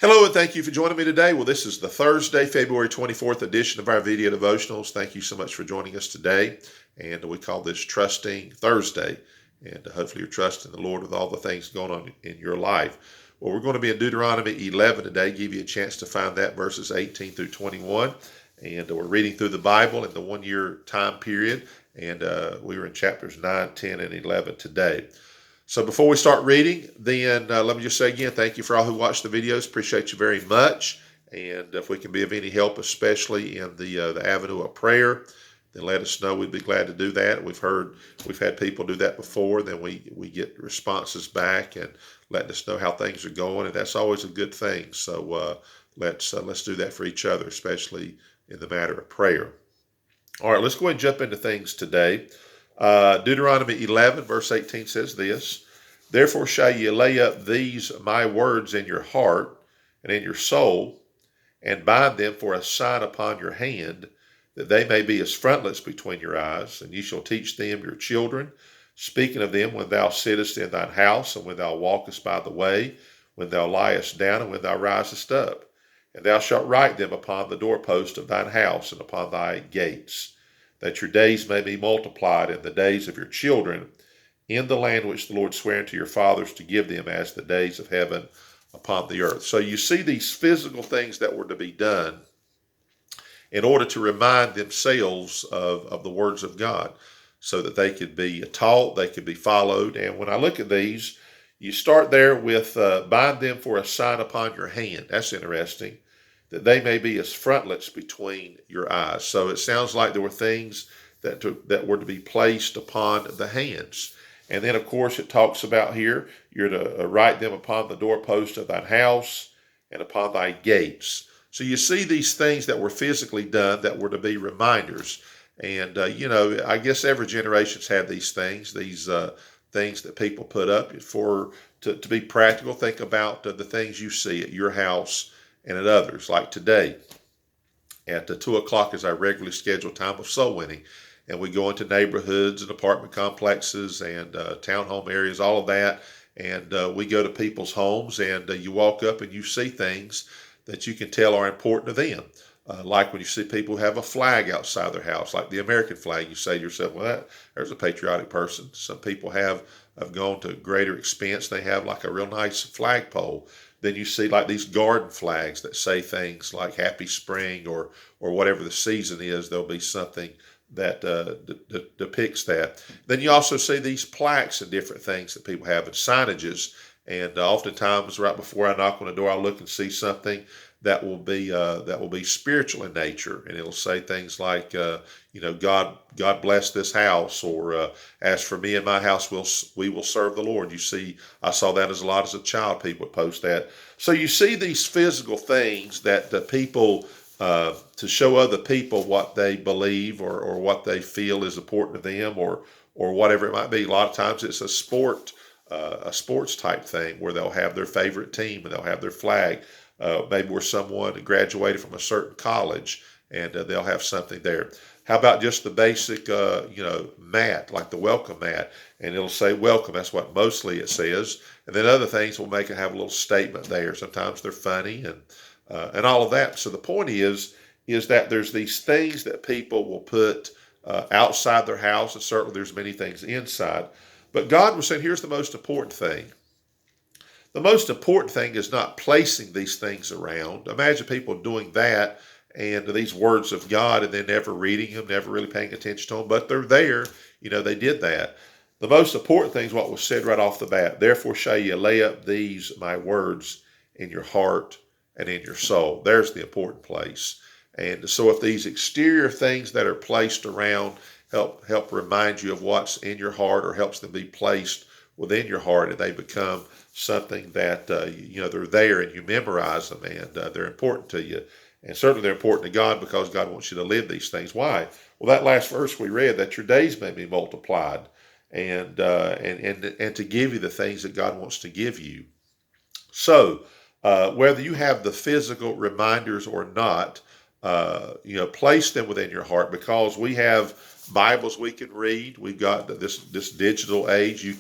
Hello and thank you for joining me today. Well, this is the Thursday, February 24th edition of our video devotionals. Thank you so much for joining us today. And we call this Trusting Thursday. And hopefully you're trusting the Lord with all the things going on in your life. Well, we're going to be in Deuteronomy 11 today. Give you a chance to find that verses 18 through 21. And we're reading through the Bible in the one-year time period. And we were in chapters 9, 10, and 11 today. So before we start reading, then let me just say again, thank you for all who watch the videos. Appreciate you very much. And if we can be of any help, especially in the avenue of prayer, then let us know. We'd be glad to do that. We've had people do that before. Then we get responses back and letting us know how things are going, and that's always a good thing. So let's do that for each other, especially in the matter of prayer. All right, let's go ahead and jump into things today. Deuteronomy 11 verse 18 says this: "Therefore shall ye lay up these my words in your heart and in your soul, and bind them for a sign upon your hand, that they may be as frontlets between your eyes. And ye shall teach them your children, speaking of them when thou sittest in thine house, and when thou walkest by the way, when thou liest down, and when thou risest up. And thou shalt write them upon the doorpost of thine house, and upon thy gates, that your days may be multiplied in the days of your children, in the land which the Lord sware unto your fathers to give them, as the days of heaven upon the earth." So you see these physical things that were to be done in order to remind themselves of the words of God, so that they could be taught, they could be followed. And when I look at these, you start there with bind them for a sign upon your hand. That's interesting, that they may be as frontlets between your eyes. So it sounds like there were things that were to be placed upon the hands. And then, of course, it talks about here, you're to write them upon the doorpost of thine house and upon thy gates. So you see these things that were physically done that were to be reminders. And, I guess every generation's had these things that people put up to be practical. Think about the things you see at your house and at others. Like today, at 2 o'clock is our regularly scheduled time of soul winning. And we go into neighborhoods and apartment complexes and townhome areas, all of that. And we go to people's homes, and you walk up and you see things that you can tell are important to them. Like when you see people who have a flag outside their house, like the American flag, you say to yourself, well, there's a patriotic person. Some people have gone to greater expense. They have like a real nice flagpole. Then you see like these garden flags that say things like Happy Spring or whatever the season is. There'll be something that depicts that. Then you also see these plaques and different things that people have and signages. And oftentimes, right before I knock on the door, I'll look and see something that will be spiritual in nature, and it'll say things like, God bless this house, or as for me and my house, we will serve the Lord. You see, I saw that as a child. People would post that. So you see these physical things that the people, to show other people what they believe or what they feel is important to them, or whatever it might be. A lot of times it's a sports type thing where they'll have their favorite team and they'll have their flag. Maybe where someone graduated from a certain college, and they'll have something there. How about just the basic, mat, like the welcome mat, and it'll say welcome. That's what mostly it says. And then other things will make it have a little statement there. Sometimes they're funny and all of that. So the point is that there's these things that people will put outside their house, and certainly there's many things inside. But God was saying, here's the most important thing. The most important thing is not placing these things around. Imagine people doing that and these words of God and then never reading them, never really paying attention to them, but they're there. They did that. The most important thing is what was said right off the bat. Therefore shall ye lay up these my words in your heart and in your soul. There's the important place. And so if these exterior things that are placed around help remind you of what's in your heart, or helps them be placed within your heart, and they become something that, they're there and you memorize them, and they're important to you. And certainly they're important to God, because God wants you to live these things. Why? Well, that last verse we read, that your days may be multiplied, and to give you the things that God wants to give you. So whether you have the physical reminders or not, place them within your heart, because we have Bibles we can read. We've got this digital age. You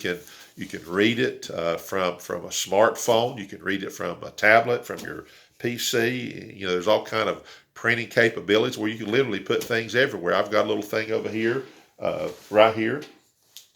You can read it from a smartphone. You can read it from a tablet, from your PC. There's all kind of printing capabilities where you can literally put things everywhere. I've got a little thing over here, right here,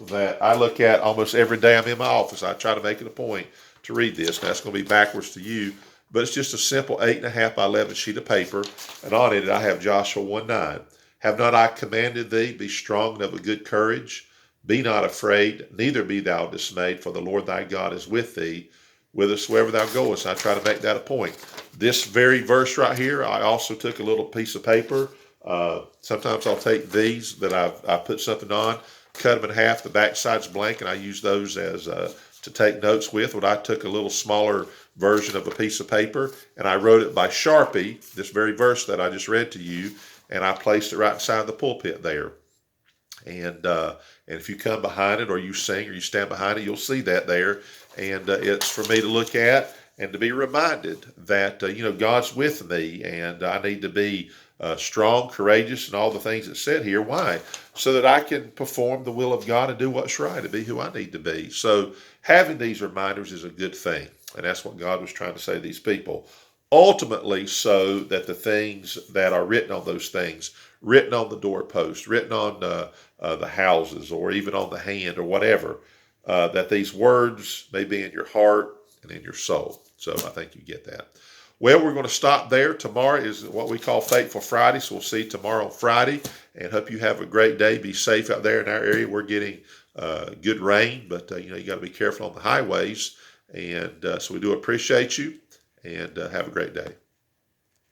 that I look at almost every day I'm in my office. I try to make it a point to read this. Now, that's going to be backwards to you, but it's just a simple 8.5 by 11 sheet of paper, and on it I have Joshua 1:9. Have not I commanded thee, be strong and of a good courage? Be not afraid, neither be thou dismayed, for the Lord thy God is with thee, whithersoever thou goest. I try to make that a point. This very verse right here, I also took a little piece of paper. Sometimes I'll take these that I put something on, cut them in half. The back side's blank, and I use those as to take notes with. But I took a little smaller version of a piece of paper, and I wrote it by Sharpie, this very verse that I just read to you, and I placed it right inside the pulpit there. And if you come behind it, or you sing, or you stand behind it, you'll see that there. And it's for me to look at and to be reminded that God's with me, and I need to be strong, courageous, and all the things that said here. Why? So that I can perform the will of God and do what's right, and be who I need to be. So having these reminders is a good thing, and that's what God was trying to say to these people. Ultimately, so that the things that are written on those things, written on the doorpost, written on the houses, or even on the hand, or whatever, that these words may be in your heart and in your soul. So I think you get that. Well, we're going to stop there. Tomorrow is what we call Faithful Friday, so we'll see you tomorrow on Friday, and hope you have a great day. Be safe out there in our area. We're getting good rain, but you got to be careful on the highways, and so we do appreciate you, and have a great day.